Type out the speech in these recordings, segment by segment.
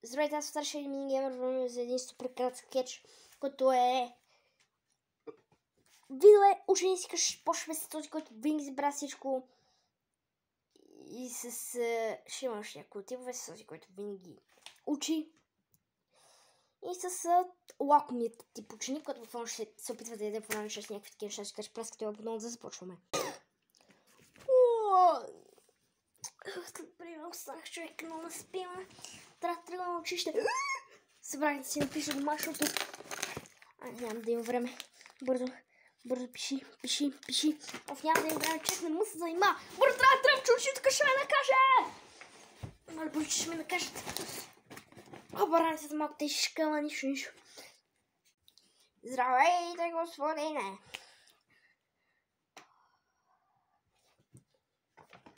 Здравейте, аз старши минигеймер, върваме за един супер крат скетч, който е... Видео е, учени си къщи, почваме с този, който винаги забравя всичко. И с... ще имаш някои типове с този, който винаги учи. И с лакомият тип ученик, който буквално ще се опитва да яде по време с някакви такива неща, ще праскате отново да започваме. Примерно останах човек, но не спима. Трябва да тръгна на училище. Събрах да си напиша домашното. Нямам да има време. Бързо пиши. Няма да има време, човек не му се занима. Бързо трябва да тръгна, че учи, тук ще ме накаже. Мали бързо, че ще ме накажат. Обърнете се малко тежка, ама нищо. Здравейте, господине.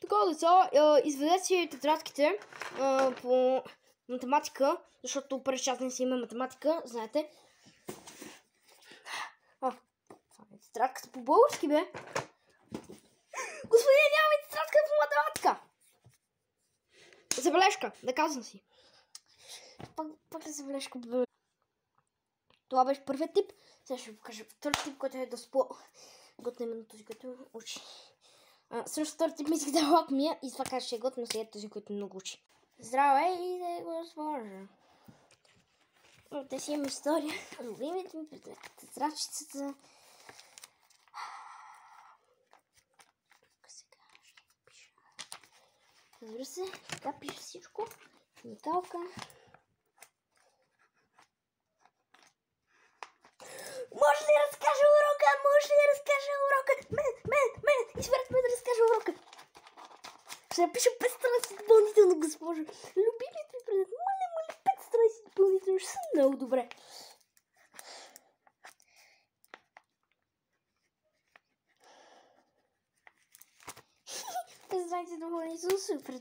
Така, деца, изведете си тетрадките по математика, защото през час не си има математика, знаете. Това е тетрадката по български, бе. Господин, нямаме тетрадка по математика. Забележка, да казвам си. Пак ли забележка, бе? Това беше първият тип. Сега ще ви покажа втори тип, който е доста по-готен именно този, който учи. Също втори тип мислих да е лакомия и това каза, че е готин, но сега този, който много учи. Здравейте, госпожа. Те си имам история. Любимите ми тетрадчицата. Сега ще пиша. Разбира се, така пиша всичко. Химикалка. Може ли да разкажа урока? Мен! Изпрати ме да разкажа урока. Ще напиша 5 страници допълнително, госпожо. Любимият ми предмет. Моля, 5 страници допълнително. Ще са много добре. Пет страници допълнително. Супер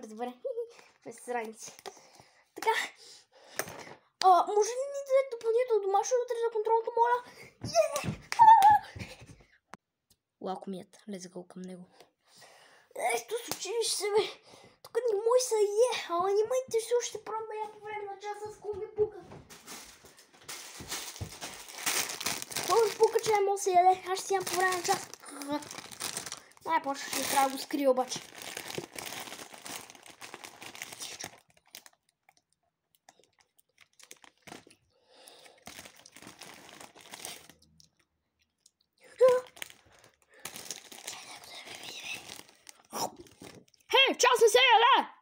добре. 5 страници. Така. Може ли ни да допълнително домашно утре за контролното, моля? Лакомият. Let's go към него. Ето с училище, бе. Тук не мой са ама не ме интересува, ще пробвам я по време на часа с кого ми пука. Кой ми пука, че не мога се яде? Аз ще си ям по време на час. Най-почва ще трябва да го скрия обаче. Хей, час не се яде!